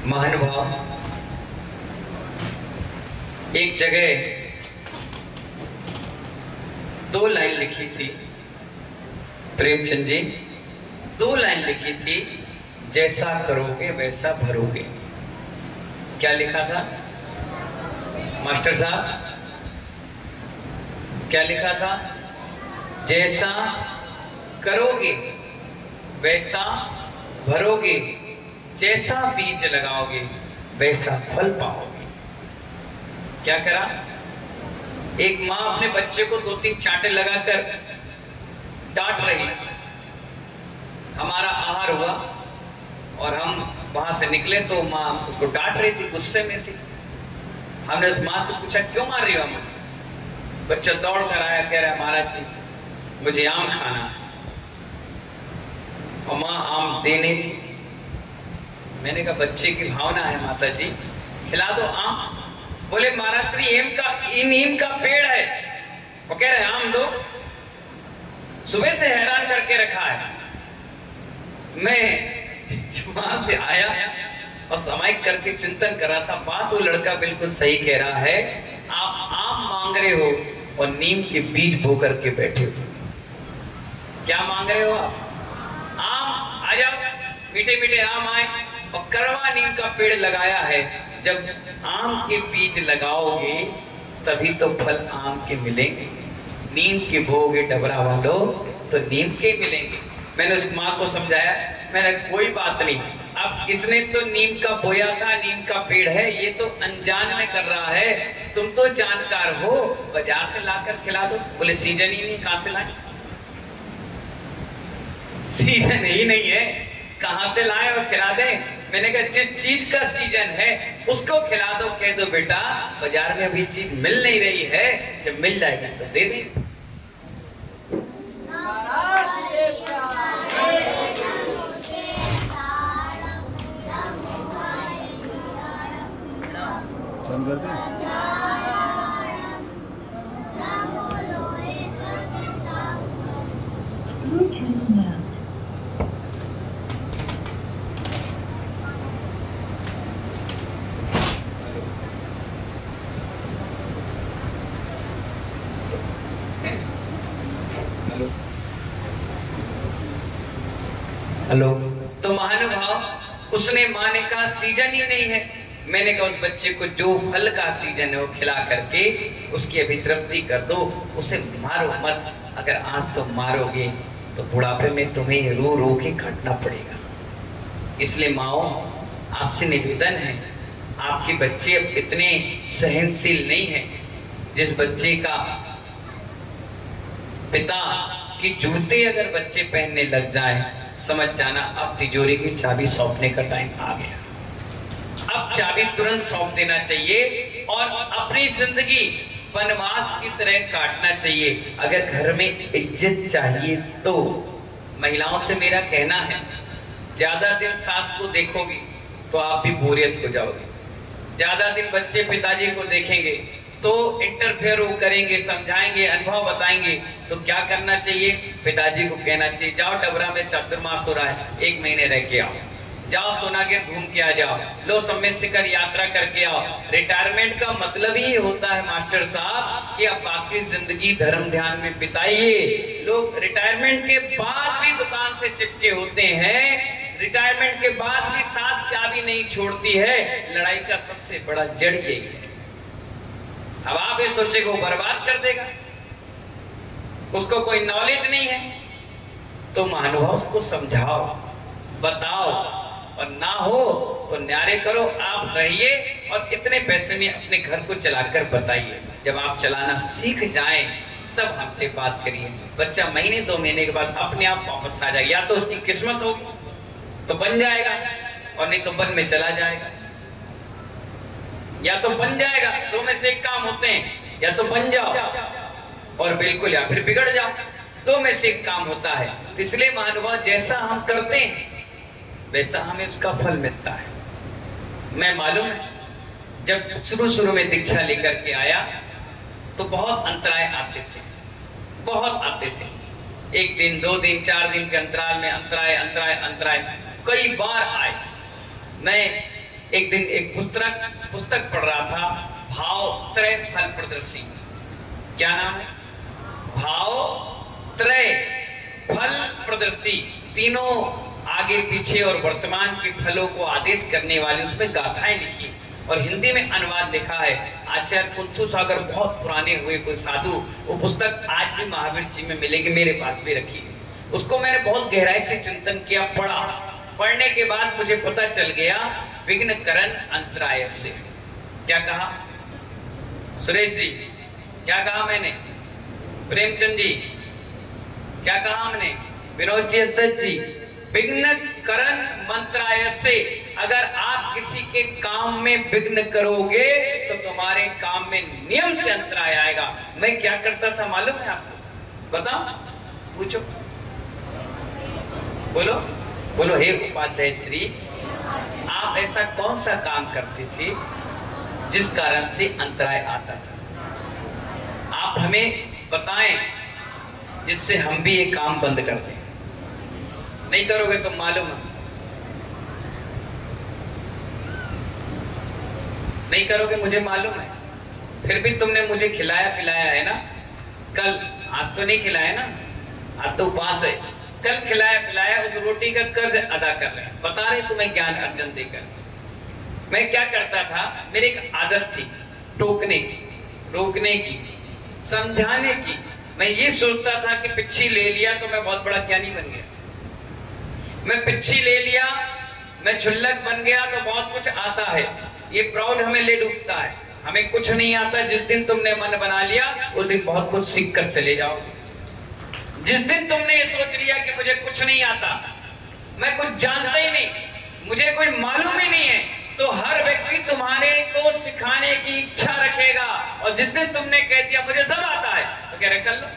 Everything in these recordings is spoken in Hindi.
महानुभाव, एक जगह 2 लाइन लिखी थी प्रेमचंद जी, 2 लाइन लिखी थी, जैसा करोगे वैसा भरोगे। क्या लिखा था मास्टर साहब? क्या लिखा था? जैसा करोगे वैसा भरोगे, जैसा बीज लगाओगे वैसा फल पाओगे। क्या करा? एक माँ अपने बच्चे को 2-3 चांटे लगाकर डांट रही थी। हमारा आहार हुआ और हम वहां से निकले तो माँ उसको डांट रही थी, गुस्से में थी। हमने उस माँ से पूछा, क्यों मार रही हो माँ? बच्चा दौड़ कर आया, कह रहा है महाराज जी मुझे आम खाना है। और माँ आम देने। मैंने कहा बच्चे की भावना है माता जी, खिला दो आम। बोले महाराज श्री नीम का पेड़ है। वो कह रहे आम दो। सुबह से हैरान करके रखा है। मैं वहां से आया और समाइक करके चिंतन कर रहा था, बात वो लड़का बिल्कुल सही कह रहा है। आप आम मांग रहे हो और नीम के बीज बो करके बैठे हो। क्या मांग रहे हो आप? आम। आ जाओ, मीठे मीठे आम आए। और करवा नीम का पेड़ लगाया है। जब आम के बीज लगाओगे तभी तो फल आम के मिलेंगे। नीम के बोगे डबरा वालो तो नीम के मिलेंगे। मैंने उस माँ को समझाया, मैंने कोई बात नहीं, अब इसने तो नीम का बोया था, नीम का पेड़ है, ये तो अनजान में कर रहा है, तुम तो जानकार हो, बाजार से लाकर खिला दो। बोले सीजन ही नहीं, कहां से लाए? सीजन ही नहीं है, कहां से लाए और खिला दें? मैंने कहा जिस चीज का सीजन है उसको खिला दो। कह दो बेटा बाजार में अभी चीज मिल नहीं रही है, जब मिल जाएगी तो दे दें। बंद कर दे। हेलो। तो महानुभाव, उसने माँ ने कहा सीजन ही नहीं है। मैंने कहा उस बच्चे को जो फल का सीजन है वो खिला करके उसकी अभितृप्ति कर दो, उसे मारो मत। अगर आज तो मारोगे तो बुढ़ापे में तुम्हें रो रो के काटना पड़ेगा। इसलिए माओ, आपसे निवेदन है, आपके बच्चे अब इतने सहनशील नहीं है। जिस बच्चे का पिता की जूते अगर बच्चे पहनने लग जाए, समझ जाना अब तिजोरी की चाबी सौंपने का टाइम आ गया। अब चाबी तुरंत सौंप देना चाहिए और अपनी जिंदगी वनवास की तरह काटना चाहिए। अगर घर में इज्जत चाहिए तो महिलाओं से मेरा कहना है, ज्यादा दिन सास को देखोगी तो आप भी बोरियत हो जाओगे। ज्यादा दिन बच्चे पिताजी को देखेंगे तो इंटरफेयर वो करेंगे, समझाएंगे, अनुभव बताएंगे। तो क्या करना चाहिए? पिताजी को कहना चाहिए जाओ डबरा में चातुर्मास हो रहा है, 1 महीने रह के आओ, जाओ सोनागिर घूम के आ जाओ, लो समय शिखर यात्रा करके आओ। रिटायरमेंट का मतलब ही होता है मास्टर साहब कि अब बाकी जिंदगी धर्म ध्यान में बिताइए। लोग रिटायरमेंट के बाद भी दुकान से चिपके होते हैं, रिटायरमेंट के बाद भी साथ चाबी नहीं छोड़ती है। लड़ाई का सबसे बड़ा जड़ यही है। अब आप ये सोचे वो बर्बाद कर देगा, उसको कोई नॉलेज नहीं है, तो महानुभाव उसको समझाओ, बताओ, और ना हो तो न्यारे करो। आप रहिए और इतने पैसे में अपने घर को चलाकर बताइए। जब आप चलाना सीख जाएं तब हमसे बात करिए। बच्चा 1-2 महीने के बाद अपने आप वापस आ जाएगा। या तो उसकी किस्मत होगी तो बन जाएगा, और नहीं तो वन में चला जाएगा। या तो बन जाएगा, 2 में से एक काम होते हैं, या तो बन जाओ और बिल्कुल, या फिर बिगड़ जाओ। 2 में से एक काम होता है। इसलिए महानुभाव, जैसा हम करते हैं वैसा हमें उसका फल मिलता है। मैं मालूम है, जब शुरू में दीक्षा लेकर के आया तो बहुत अंतराय आते थे, बहुत आते थे। 1 दिन, 2 दिन, 4 दिन के अंतराल में अंतराय अंतराय अंतराय कई बार आए। मैं एक दिन एक पुस्तक पढ़ रहा था, भाव त्रय फल प्रदर्शी। क्या नाम है? भाव त्रय फल प्रदर्शी। तीनों आगे पीछे और वर्तमान के फलों को आदेश करने वाली उसमें गाथाएं लिखी और हिंदी में अनुवाद लिखा है। आचार्य कुंथु सागर बहुत पुराने हुए कोई साधु, वो पुस्तक आज भी महावीर जी में मिलेगी, मेरे पास भी रखी है। उसको मैंने बहुत गहराई से चिंतन किया, पढ़ा। पढ़ने के बाद मुझे पता चल गया विघ्न करण अंतराय से। क्या कहा सुरेश जी? क्या कहा मैंने? प्रेमचंद जी क्या कहा हमने? विनोद जी, अध्यक्ष जी, विघ्न करण मंत्राय से। अगर आप किसी के काम में विघ्न करोगे तो तुम्हारे काम में नियम से अंतराय आएगा। मैं क्या करता था मालूम है आपको? बताओ, पूछो, बोलो बोलो। हे उपाध्याय श्री, आप ऐसा कौन सा काम करते थे जिस कारण से अंतराय आता था? आप हमें बताएं जिससे हम भी ये काम बंद कर दें। नहीं करोगे तो मालूम है, नहीं करोगे मुझे मालूम है। फिर भी तुमने मुझे खिलाया पिलाया है ना कल, आज तो नहीं खिलाया ना, आज तो उपवास है। कल खिलाया पिलाया, उस रोटी का कर्ज अदा कर रहे हैं। बता रहे तुम्हें ज्ञान अर्जन देकर। मैं क्या करता था, मेरी एक आदत थी टोकने की, रोकने की, समझाने की। मैं ये सोचता था कि पिच्छी ले लिया तो मैं बहुत बड़ा ज्ञानी बन गया। मैं पिच्छी ले लिया, मैं छुल्लक बन गया तो बहुत कुछ आता है। ये प्राउड हमें ले डूबता है। हमें कुछ नहीं आता। जिस दिन तुमने मन बना लिया उस दिन बहुत कुछ सीख कर चले जाओगे। जिस दिन तुमने ये सोच लिया कि मुझे कुछ नहीं आता, मैं कुछ जानता ही नहीं, मुझे कोई मालूम ही नहीं है, तो हर व्यक्ति तुम्हारे को सिखाने की इच्छा रखेगा। और जिस दिन तुमने कह दिया मुझे सब आता है तो कह रहे कर लो,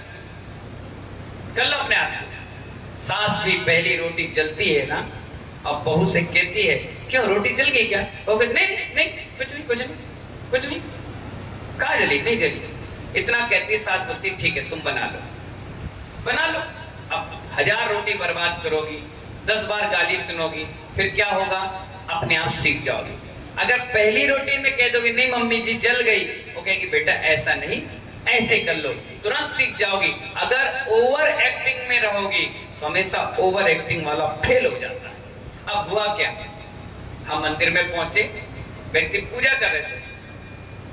कर लो अपने हाथ से। सास भी पहली रोटी जलती है ना, अब बहू से कहती है क्यों रोटी जल गई क्या? वो कहती नहीं नहीं कुछ नहीं कुछ नहीं कुछ नहीं, कहाँ जली? नहीं जली। इतना कहती है सास, बोलती ठीक है तुम बना लो, बना लो। अब 1000 रोटी बर्बाद करोगी, 10 बार गाली सुनोगी, फिर क्या होगा? अपने आप सीख जाओगी। अगर पहली रोटी में कह दोगे नहीं मम्मी जी जल गई, वो कहेगी बेटा ऐसा नहीं ऐसे कर लो, तुरंत सीख जाओगी। अगर ओवर एक्टिंग में रहोगी तो हमेशा ओवर एक्टिंग वाला फेल हो जाता है। अब हुआ क्या, हम मंदिर में पहुंचे, व्यक्ति पूजा कर रहे थे,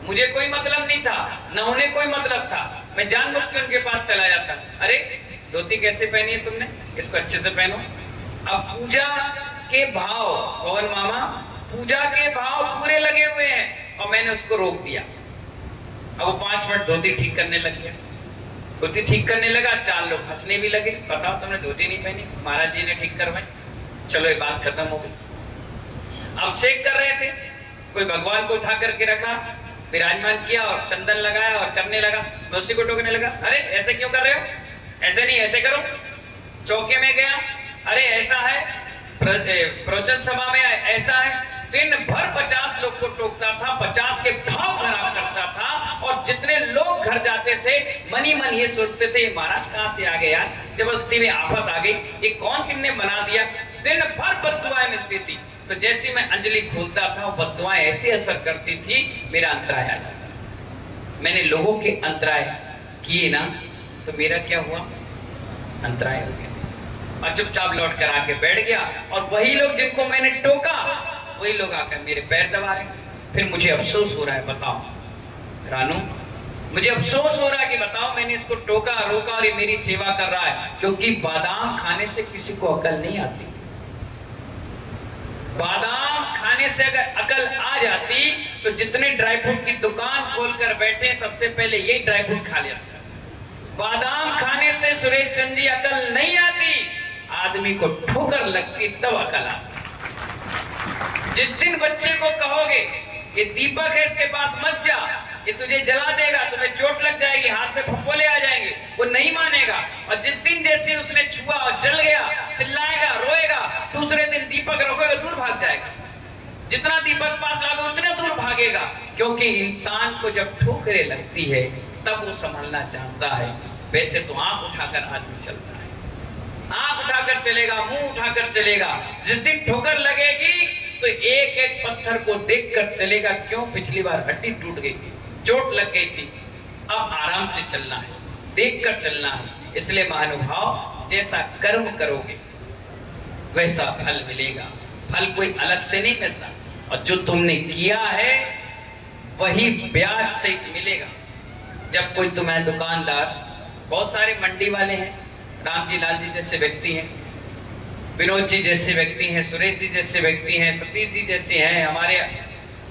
मुझे कोई मतलब नहीं था, न उन्हें कोई मतलब था। मैं जानबूझ के उनके पास चला जाता, अरे धोती कैसे पहनी है तुमने, इसको अच्छे से पहनो। अब पूजा के भाव, पवन मामा पूजा के भाव पूरे लगे हुए हैं और मैंने उसको रोक दिया। अब वो 5 मिनट धोती ठीक करने लग गया। धोती ठीक करने लगा, 4 लोग हंसने भी लगे, बताओ तुमने धोती नहीं पहनी, महाराज जी ने ठीक करवाई। चलो ये बात खत्म हो गई। अब सेक कर रहे थे, कोई भगवान को उठा करके रखा, विराजमान किया और चंदन लगाया और करने लगा। मैं उसी को टोकने लगा, अरे ऐसे क्यों कर रहे हो, ऐसे नहीं ऐसे करो। चौके में गया, अरे ऐसा है, प्रवचन सभा में ऐसा है। दिन भर 50 लोग को टोकता था, 50 के भाव खराब करता था। और जितने लोग घर जाते थे मन ही मन ये सोचते थे महाराज कहां से आ गए यार, जबरदस्ती में आफत आ गई, ये कौन किसने बना दिया। दिन भर बद्दुआएं मिलती थी, तो जैसे मैं अंजलि खोलता था वो बद्दुआएं ऐसे असर करती थी, मेरा अंतराय आ जाता। मैंने लोगों के अंतराय किए ना, तो मेरा क्या हुआ, अंतराय हो गया और चुपचाप लौट कर आके बैठ गया। और वही लोग जिनको मैंने टोका वही लोग आकर मेरे पैर दबा रहे। फिर मुझे अफसोस हो रहा है, बताओ रानू, मुझे अफसोस हो रहा है कि बताओ मैंने इसको टोका रोका और ये मेरी सेवा कर रहा है। क्योंकि बादाम खाने से किसी को अकल नहीं आती। बादाम खाने से अगर अकल आ जाती तो जितने ड्राई फ्रूट की दुकान खोलकर बैठे सबसे पहले यही ड्राई फ्रूट खा लेते। बादाम खाने से सुरेश चंद जी अकल नहीं आती, आदमी को ठोकर लगती तब अकल आती। जिस दिन बच्चे को कहोगे ये दीपक है इसके पास मत जा, ये तुझे जला देगा, तुम्हें चोट लग जाएगी, हाथ में फफोले आ जाएंगे, वो नहीं मानेगा। और जिस दिन जैसे उसने छुआ और जल गया, चिल्लाएगा रोएगा, दूसरे दिन दीपक रखोगे दूर भाग जाएगा। जितना दीपक पास लागे उतने दूर भागेगा। क्योंकि इंसान को जब ठोकरें लगती है तब वो संभलना चाहता है। वैसे तो आंख उठाकर आदमी चलता है, आंख उठाकर चलेगा, मुंह उठाकर चलेगा। जिस दिन ठोकर लगेगी तो एक एक पत्थर को देखकर चलेगा। क्यों? पिछली बार हड्डी टूट गई थी, चोट लग गई थी, अब आराम से चलना है, देखकर चलना है। इसलिए महानुभाव, जैसा कर्म करोगे वैसा फल मिलेगा। फल कोई अलग से नहीं मिलता, और जो तुमने किया है वही ब्याज से मिलेगा। जब कोई तुम्हें दुकानदार, बहुत सारे मंडी वाले हैं, राम जी लाल जी जैसे व्यक्ति हैं, विनोद जी जैसे व्यक्ति हैं, सुरेश जी जैसे व्यक्ति हैं, सतीश जी जैसे हैं, हमारे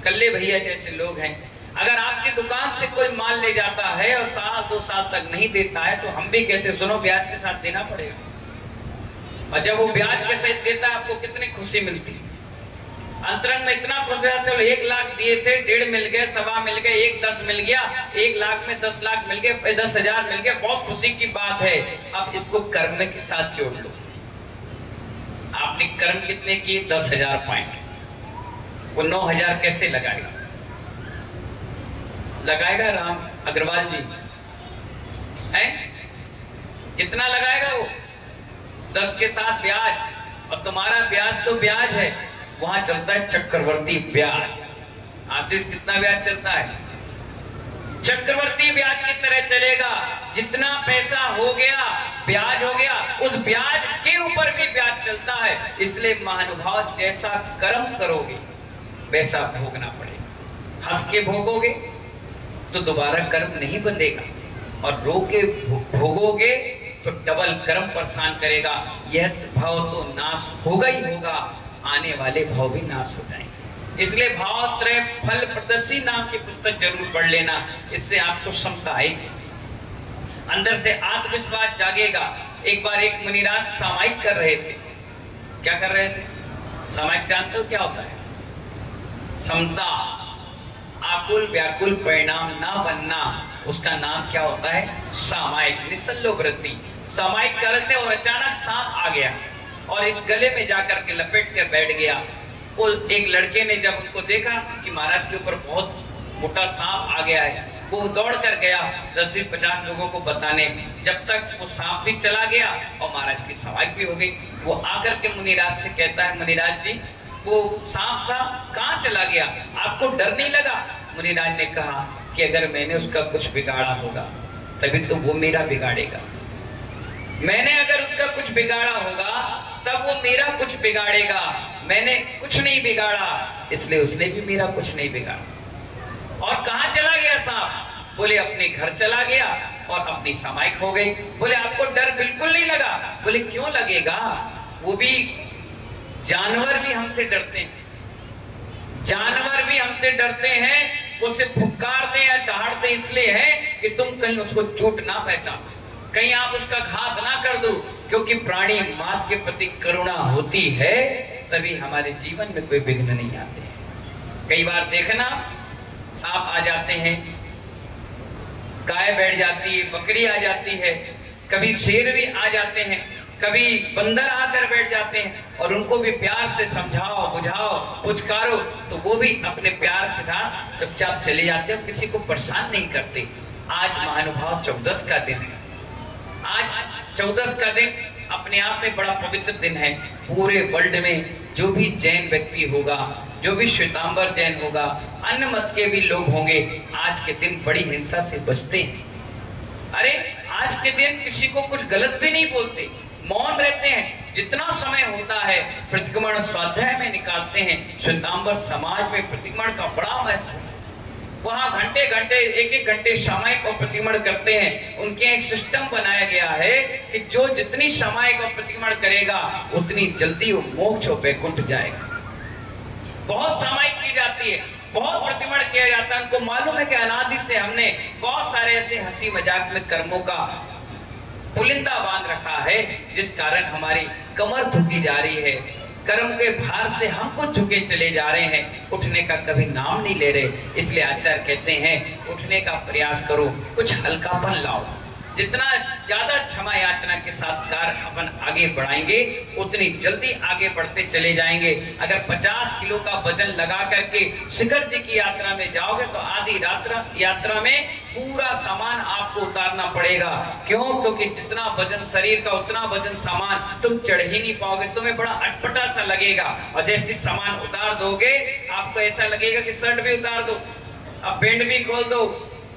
कल्ले भैया जैसे लोग हैं। अगर आपकी दुकान से कोई माल ले जाता है और साल 2 साल तक नहीं देता है, तो हम भी कहते हैं सुनो ब्याज के साथ देना पड़ेगा। और जब वो ब्याज के साथ देता है, आपको कितनी खुशी मिलती है। अंतरंग में इतना खुश रहते हो, 1 लाख दिए थे, 1.5 मिल गए, 1.25 मिल गए, 1 10 मिल गया, 1 लाख में 10 लाख मिल गए, 10,000 मिल गए, बहुत खुशी की बात है। अब इसको कर्म के साथ जोड़ लो। आपने कर्म कितने किए? 10,000 पॉइंट, वो 9,000 कैसे लगाएगा? लगाएगा राम अग्रवाल जी है? कितना लगाएगा वो? 10 के साथ ब्याज, और तुम्हारा ब्याज तो ब्याज है, वहां चलता है चक्रवर्ती ब्याज। आशीष कितना ब्याज चलता है? चक्रवर्ती ब्याज की तरह चलेगा। जितना पैसा हो गया ब्याज हो गया, उस ब्याज के ऊपर भी ब्याज चलता है। इसलिए महानुभाव, जैसा कर्म करोगे वैसा भोगना पड़ेगा। हंस के भोगोगे तो दोबारा कर्म नहीं बंधेगा, और रो के भोगोगे तो डबल कर्म परेशान करेगा। यह भाव तो नाश होगा ही होगा, आने वाले भाव भी नाश हो जाएंगे। इसलिए भाव त्रय फल प्रदर्शी नाम की पुस्तक जरूर पढ़ लेना, इससे आपको क्षमता आएगी, अंदर से आत्मविश्वास जागेगा। एक बार एक मुनिराज सामायिक कर रहे थे। क्या कर रहे थे? सामायिक जानते हो क्या होता है? समता, आकुल व्याकुल परिणाम ना बनना, उसका नाम क्या होता है? सामायिक, निसल्लो वृत्ति। सामायिक करते और अचानक सांप आ गया और इस गले में जाकर के लपेट कर बैठ गया। वो एक लड़के ने जब उनको देखा कि महाराज के ऊपर बहुत मोटा सांप आ गया है, वो दौड़ कर गया 10-50 लोगों को बताने। जब तक वो सांप भी चला गया और महाराज की सामायिक भी हो गई। वो आकर के मुनिराज से कहता है, मुनिराज जी वो सांप था, कहाँ चला गया? आपको डर नहीं लगा? मुनिराज ने कहा कि अगर मैंने उसका कुछ बिगाड़ा होगा तभी तो वो मेरा बिगाड़ेगा। मैंने अगर उसका कुछ बिगाड़ा होगा तब वो मेरा कुछ बिगाड़ेगा। मैंने कुछ नहीं बिगाड़ा, इसलिए उसने भी मेरा कुछ नहीं बिगाड़ा। और कहाँ चला गया सांप? बोले अपने घर चला गया और अपनी सामायिक हो गई। बोले आपको डर बिल्कुल नहीं लगा? बोले क्यों लगेगा, वो भी जानवर भी हमसे डरते हैं, जानवर भी हमसे डरते हैं। उसे फुकारते या दहाड़ते इसलिए है कि तुम कहीं उसको चोट ना पहचानो, कहीं आप उसका घात ना कर दो। क्योंकि प्राणी मात्र के प्रति करुणा होती है, तभी हमारे जीवन में कोई विघ्न नहीं आते हैं। कई बार देखना, सांप आ जाते हैं, गाय बैठ जाती है, बकरी आ जाती है, कभी शेर भी आ जाते हैं, कभी बंदर आकर बैठ जाते हैं, और उनको भी प्यार से समझाओ, बुझाओ, पुचकारो तो वो भी अपने प्यार से साथ चुपचाप चले जाते हैं, किसी को परेशान नहीं करते। आज महानुभाव 14 का दिन है। आज 14 का दिन अपने आप में बड़ा पवित्र दिन है। पूरे वर्ल्ड में जो भी जैन व्यक्ति होगा, जो भी श्वेतांबर जैन होगा, अन्य मत के भी लोग होंगे, आज के दिन बड़ी हिंसा से बचते हैं। अरे आज के दिन किसी को कुछ गलत भी नहीं बोलते, मौन रहते हैं। जितना समय होता है प्रतिक्रमण स्वाध्याय में निकालते हैं। श्वेतांबर समाज में प्रतिक्रमण का बड़ा महत्व है। वहां घंटे घंटे, 1-1 घंटे सामायिक और प्रतिक्रमण करते हैं। उनके एक सिस्टम बनाया गया है कि जो जितनी सामायिक और प्रतिक्रमण करेगा उतनी जल्दी वो मोक्ष और वैकुंठ जाएगा। बहुत सामायिक की जाती है, बहुत प्रतिक्रमण किया जाता है। उनको मालूम है कि अनादि से हमने बहुत सारे ऐसे हंसी मजाक में कर्मों का पुलिंदा बांध रखा है, जिस कारण हमारी कमर झुकी जा रही है। कर्म के भार से हम कुछ झुके चले जा रहे हैं, उठने का कभी नाम नहीं ले रहे। इसलिए आचार्य कहते हैं उठने का प्रयास करो, कुछ हल्कापन लाओ। जितना ज्यादा क्षमा याचना के साथ कार्य अपन आगे बढ़ाएंगे उतनी जल्दी आगे बढ़ते चले जाएंगे। अगर 50 किलो का वजन लगा करके शिखर जी की यात्रा में जाओगे तो आधी यात्रा में पूरा सामान आपको उतारना पड़ेगा। क्यों? क्योंकि जितना वजन शरीर का उतना वजन सामान तुम चढ़ ही नहीं पाओगे, तुम्हें बड़ा अटपटा सा लगेगा। और जैसे सामान उतार दोगे आपको ऐसा लगेगा कि शर्ट भी उतार दो, अब पेंट भी खोल दो,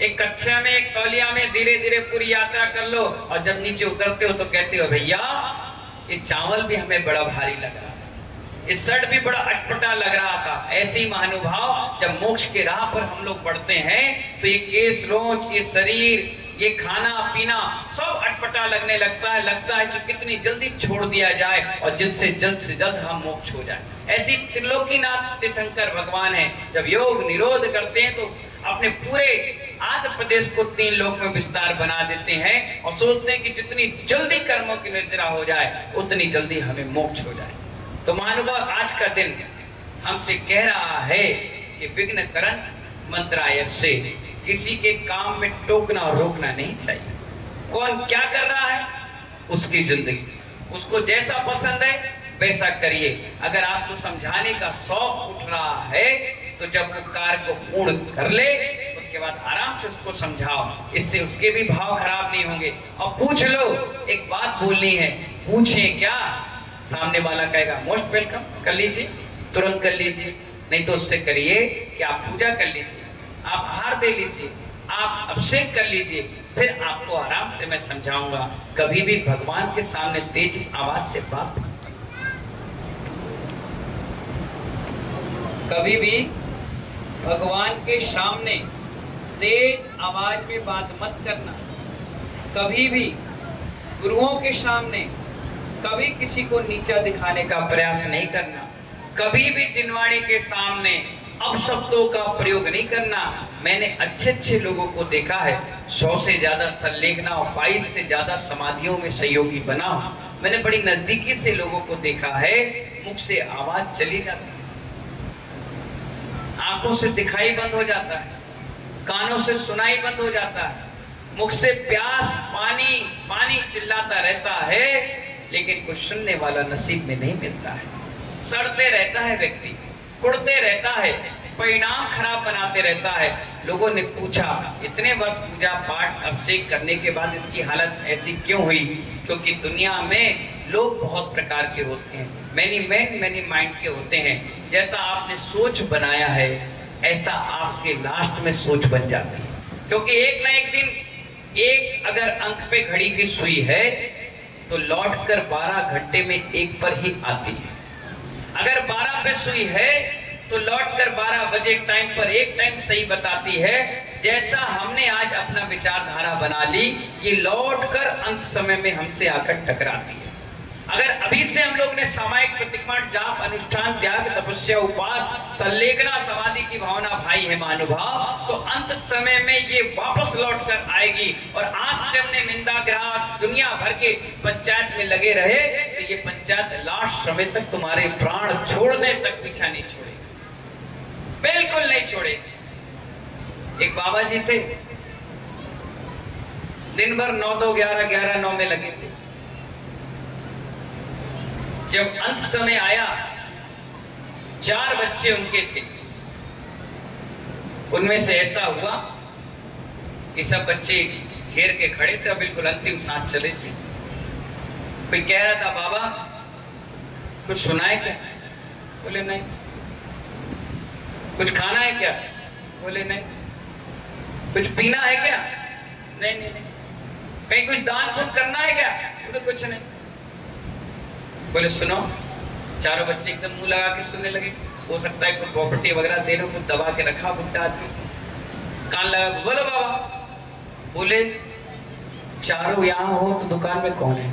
एक कच्छा में एक तौलिया में धीरे धीरे पूरी यात्रा कर लो, और जब नीचे उतरते हो तो कहते हो भैया ये चावल भी हमें बड़ा भारी लग रहा था, इस शर्ट भी बड़ा अटपटा लग रहा था। ऐसे ही महानुभाव जब मोक्ष के राह पर हम लोग बढ़ते हैं तो ये केस लोच, ये शरीर, ये खाना पीना सब अटपटा लगने लगता है कि कितनी जल्दी छोड़ दिया जाए और जल्द से जल्द हम मोक्ष हो जाए। ऐसी त्रिलोकीनाथ तीर्थंकर भगवान है, जब योग निरोध करते हैं तो अपने पूरे आंध्र प्रदेश को 3 लोक में विस्तार बना देते हैं और सोचते हैं कि जितनी जल्दी कर्मों की निर्जरा हो जाए उतनी जल्दी हमें मोक्ष हो जाए। तो महानुभाव आज का दिन हमसे कह रहा है कि विघ्नकरण मंत्राय से किसी के काम में टोकना और रोकना नहीं चाहिए। कौन क्या कर रहा है उसकी जिंदगी, उसको जैसा पसंद है वैसा करिए। अगर आपको समझाने का शौक उठ रहा है तो जब वो कार्य को पूर्ण कर ले उसके बाद आराम से उसको समझाओ, इससे उसके भी भाव खराब नहीं होंगे। और पूछ लो, एक बात बोलनी है, पूछे क्या, सामने वाला कहेगा मोस्ट वेलकम, कर लीजिए, तुरंत कर लीजिए, नहीं तो उससे करिए कि आप पूजा कर लीजिए, आप आहार दे लीजिए, आप अभिषेक कर लीजिए, फिर आपको आराम से मैं समझाऊंगा। कभी भी भगवान के सामने तेज आवाज से बात, कभी भी भगवान के सामने तेज आवाज में बात मत करना। कभी भी गुरुओं के सामने कभी किसी को नीचा दिखाने का प्रयास नहीं करना। कभी भी जिनवाणी के सामने अपशब्दों का प्रयोग नहीं करना। मैंने अच्छे लोगों को देखा है, 100 से ज्यादा संलेखना और 22 से ज्यादा समाधियों में सहयोगी बना हूं। मैंने बड़ी नजदीकी से लोगों को देखा है, मुख से आवाज चली जाती है, आंखों से दिखाई बंद हो जाता है, कानों से सुनाई बंद हो जाता है, मुख से प्यास पानी पानी चिल्लाता रहता है, लेकिन कुछ सुनने वाला नसीब में नहीं मिलता है। सड़ते रहता है व्यक्ति, कुड़ते रहता है, परिणाम खराब बनाते रहता है। लोगों ने पूछा इतने वर्ष पूजा पाठ अभिषेक करने के बाद इसकी हालत ऐसी क्यों हुई? क्योंकि दुनिया में लोग बहुत प्रकार के होते हैं, मैनी मैन मैनी माइंड के होते हैं। जैसा आपने सोच बनाया है ऐसा आपके लास्ट में सोच बन जाती है। क्योंकि एक ना एक दिन एक अगर अंक पे घड़ी की सुई है तो लौटकर 12 घंटे में एक पर ही आती है। अगर 12 पे सुई है तो लौटकर 12 बजे टाइम पर एक टाइम सही बताती है। जैसा हमने आज अपना विचारधारा बना ली, ये लौटकर अंत समय में हमसे आकर टकराती है। अगर अभी से हम लोग ने सामायिक प्रतिक्रमण जाप अनुष्ठान त्याग तपस्या उपवास संलेखना समाधि की भावना भाई है महानुभाव, तो अंत समय में ये वापस लौट कर आएगी। और आज से हमने निंदा ग्राह दुनिया भर के पंचायत में लगे रहे तो ये पंचायत लास्ट समय तक तुम्हारे प्राण छोड़ने तक पीछा नहीं छोड़ेगी, बिल्कुल नहीं छोड़ेगी। एक बाबा जी थे, दिन भर 9-2 11-11-9 में लगे थे। जब अंत समय आया 4 बच्चे उनके थे, उनमें से ऐसा हुआ कि सब बच्चे घेर के खड़े थे, बिल्कुल अंतिम सांस चले थे। कोई कह रहा था बाबा कुछ सुनाए क्या? बोले नहीं। कुछ खाना है क्या? बोले नहीं। कुछ पीना है क्या? नहीं नहीं नहीं। कहीं कुछ दान पुण्य करना है क्या? बोले कुछ नहीं। बोले सुनो, चारों बच्चे एकदम मुंह लगा के सुनने लगे। हो सकता है कोई प्रॉपर्टी वगैरह दे लो, कुछ दबा के रखा बुढ़ा आदमी, कान लगा। बोलो बाबा। बोले चारों यहाँ हो तो दुकान में कौन है?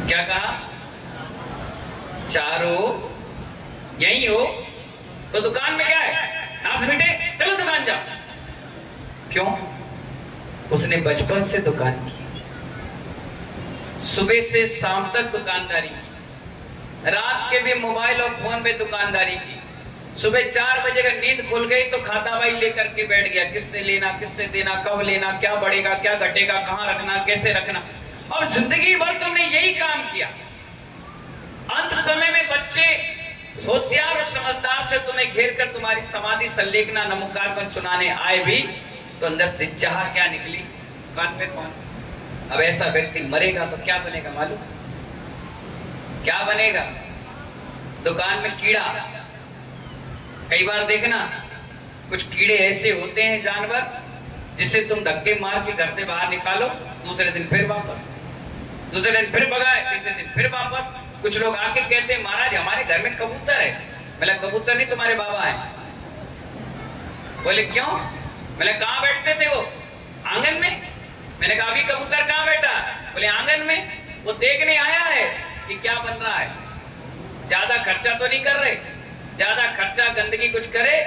क्या कहा? चारों यही हो तो दुकान में क्या है? नास बेटे चलो दुकान जाओ। क्यों? उसने बचपन से दुकान की, सुबह से शाम तक दुकानदारी की, रात के भी मोबाइल और फोन पे दुकानदारी की। सुबह 4 बजे अगर नींद खुल गई तो खाता भाई लेकर के बैठ गया, किससे लेना, किससे देना, कब लेना, क्या बढ़ेगा, क्या घटेगा, कहां रखना, कैसे रखना। और जिंदगी भर तुमने यही काम किया। अंत समय में बच्चे होशियार और समझदार थे, तुम्हें घेर कर तुम्हारी समाधि संलेखना नमोकार पर सुनाने आए भी तो अंदर से चाह क्या निकली? कान पे कौन? अब ऐसा व्यक्ति मरेगा तो क्या बनेगा मालूम? क्या बनेगा? दुकान में कीड़ा। कई बार देखना कुछ कीड़े ऐसे होते हैं जानवर जिसे तुम धक्के मार के घर से बाहर निकालो, दूसरे दिन फिर वापस, दूसरे दिन फिर भगाए, तीसरे दिन फिर वापस। कुछ लोग आके कहते हैं महाराज हमारे घर में कबूतर है। मैंने कबूतर नहीं तुम्हारे बाबा है। बोले क्यों? मैंने कहाँ बैठते थे वो? आंगन में। मैंने कहा अभी कबूतर कहाँ बैठा? बोले आंगन में। वो देखने आया है कि क्या बन रहा है। ज्यादा खर्चा तो नहीं कर रहे, ज्यादा खर्चा गंदगी कुछ करे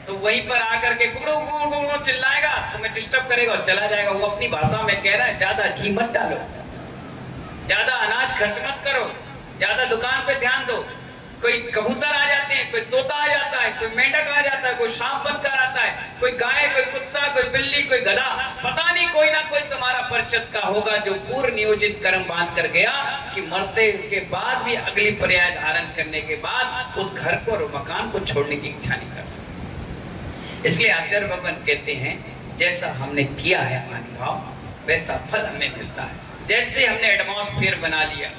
तो वहीं पर आकर के गुड़ू गुड़ू गुड़ू चिल्लाएगा, तुम्हें डिस्टर्ब करेगा और चला जाएगा। वो अपनी भाषा में कह रहा है ज्यादा घी मत डालो, ज्यादा अनाज खर्च मत करो, ज्यादा दुकान पे ध्यान दो। कोई कबूतर आ जाते हैं, कोई तोता आ जाता है, कोई मेंढक आ जाता है, कोई सांप बनकर आता है, कोई गाय, कोई कुत्ता, कोई बिल्ली, कोई गधा, पता नहीं कोई ना कोई तुम्हारा परिचित का होगा जो पूर्व नियोजित कर्म बांध कर गया कि मरते के बाद भी अगली पर्याय धारण करने के बाद उस घर को और मकान को छोड़ने की इच्छा नहीं करता। इसलिए आचार्य भगवान कहते हैं जैसा हमने किया है मानव वैसा फल हमें मिलता है। जैसे हमने एटमॉस्फेयर बना लिया,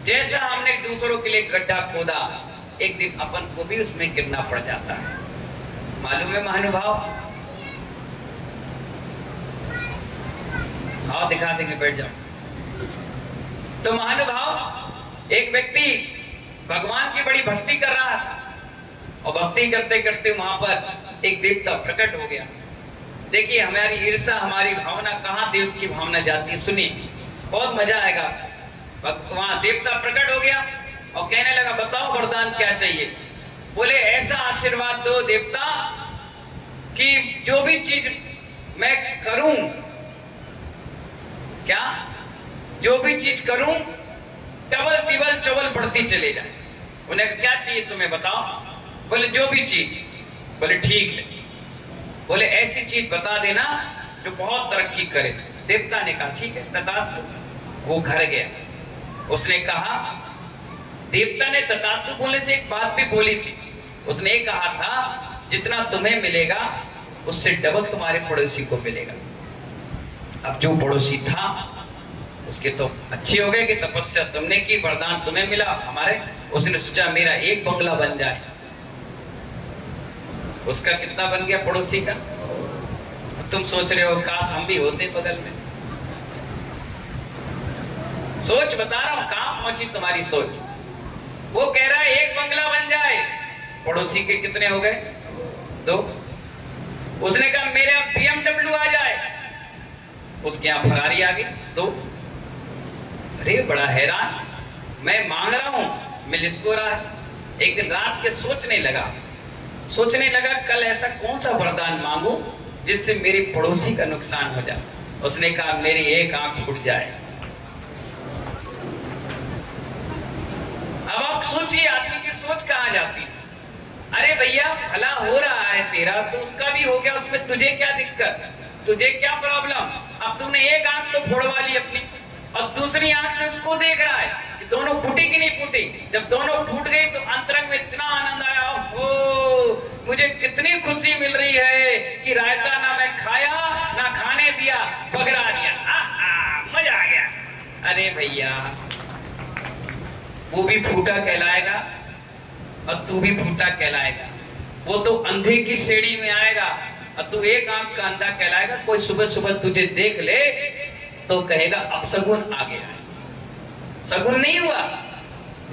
जैसा हमने दूसरों के लिए गड्ढा खोदा, एक दिन अपन को भी उसमें गिरना पड़ जाता है। मालूम है महानुभाव? हाँ दिखा देंगे, बैठ जाओ। तो महानुभाव एक व्यक्ति भगवान की बड़ी भक्ति कर रहा था और भक्ति करते करते वहां पर एक देवता प्रकट हो गया। देखिए हमारी ईर्षा, हमारी भावना कहां देव की भावना जाती है, सुनिए बहुत मजा आएगा। वहां देवता प्रकट हो गया और कहने लगा बताओ वरदान क्या चाहिए। बोले ऐसा आशीर्वाद दो देवता कि जो भी चीज मैं करूं, क्या जो भी चीज करूं टबल टिबल चौबल बढ़ती चले जाए। उन्हें क्या चाहिए तुम्हें बताओ? बोले जो भी चीज। बोले ठीक है। बोले ऐसी चीज बता देना जो बहुत तरक्की करे। देवता ने कहा ठीक है तथास्तु। वो घर गया, उसने कहा, देवता ने तथास्तु बोलने से एक बात भी बोली थी। उसने कहा था जितना तुम्हें मिलेगा उससे डबल तुम्हारे पड़ोसी को मिलेगा। अब जो पड़ोसी था उसके तो अच्छे हो गए कि तपस्या तुमने की, वरदान तुम्हें मिला हमारे। उसने सोचा मेरा एक बंगला बन जाए। उसका कितना बन गया पड़ोसी का? तुम सोच रहे हो काश हम भी होते बगल में। सोच बता रहा हूं कहां पहुंची तुम्हारी सोच। वो कह रहा है एक बंगला बन जाए, पड़ोसी के कितने हो गए? 2। उसने कहा मेरे BMW आ जाए, उसके यहां फरारी आ गई 2। अरे बड़ा हैरान, मैं मांग रहा हूं मिल इसको रहा है। एक दिन रात के सोचने लगा कल ऐसा कौन सा वरदान मांगू जिससे मेरे पड़ोसी का नुकसान हो जाए। उसने कहा मेरी एक आंख फूट जाए। अब आप सोचिए आदमी की सोच कहां जाती है। अरे भैया भला हो रहा है तेरा तो उसका भी हो गया, उसमें तुझे क्या दिक्कत, तुझे क्या प्रॉब्लम? अब तूने एक आंख तो फोड़वा ली अपनी और दूसरी आंख से उसको देख रहा है कि दोनों फूटी कि नहीं फूटी। जब दोनों फूट गई तो अंतरंग में इतना आनंद आया, ओ मुझे कितनी खुशी मिल रही है कि रायता ना मैं खाया ना खाने दिया, बगरा दिया, मजा आ गया। अरे भैया वो भी फूटा कहलाएगा और तू भी फूटा कहलाएगा। वो तो अंधे की श्रेणी में आएगा और तू एक आंख का अंधा कहलाएगा। कोई सुबह सुबह तुझे देख ले तो कहेगा अपशगुन आ गया है, सगुन नहीं हुआ।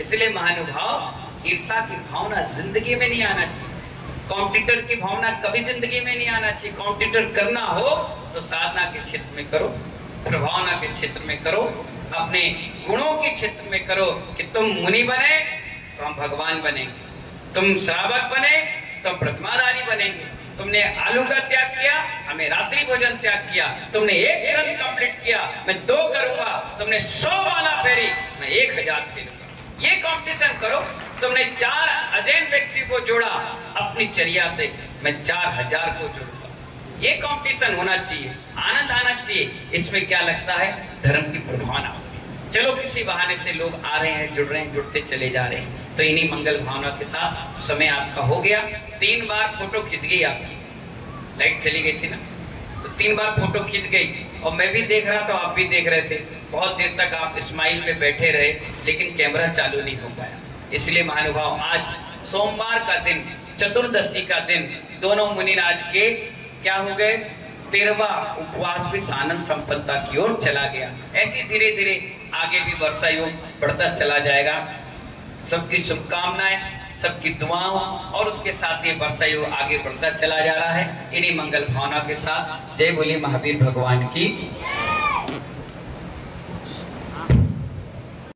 इसलिए महानुभाव ईर्षा की भावना जिंदगी में नहीं आना चाहिए। कॉम्पिटिटर की भावना कभी जिंदगी में नहीं आना चाहिए। कॉम्पिटिटर करना हो तो साधना के क्षेत्र में करो, प्रभावना के क्षेत्र में करो, अपने गुणों के क्षेत्र में करो कि तुम मुनि बने तो हम भगवान बनेंगे, तुम श्रावक बने तो हम प्रतिमाधारी बनेंगे, तुमने आलू का त्याग किया हमें रात्रि भोजन त्याग किया, तुमने एक ग्रंथ कंप्लीट किया मैं 2 करूंगा, तुमने 100 माला फेरी मैं 1000 फेरूंगा। ये कंपटीशन करो। तुमने 4 अजैन व्यक्ति को जोड़ा अपनी चर्या से, मैं 4000 को जोड़ूंगा। ये कंपटीशन होना चाहिए, आनंद आना चाहिए। इसमें क्या लगता है धर्म की प्रभावना। चलो किसी बहाने से लोग आ रहे हैं, जुड़ रहे हैं, जुड़ते चले जा रहे हैं। तो इन्हीं मंगल भावना के साथ समय आपका हो गया। 3 बार फोटो खिंच गई आपकी, लाइट चली गई थी ना, तो 3 बार फोटो खिंच गई। और मैं भी देख रहा था, आप भी देख रहे थे। बहुत देर तक आप स्माइल पे बैठे रहे, लेकिन कैमरा चालू नहीं हो पाया। इसलिए महानुभाव, आज सोमवार का दिन, चतुर्दशी का दिन, दोनों मुनिराज के क्या हो गए, 13वां उपवास भी आनंद संपन्नता की ओर चला गया। ऐसी धीरे धीरे आगे भी वर्षा योग बढ़ता चला जाएगा। सबकी शुभकामनाएं, सबकी दुआओं और उसके साथ ये वर्षा योग आगे बढ़ता चला जा रहा है। इन्हीं मंगल भावना के साथ जय बोले महावीर भगवान की।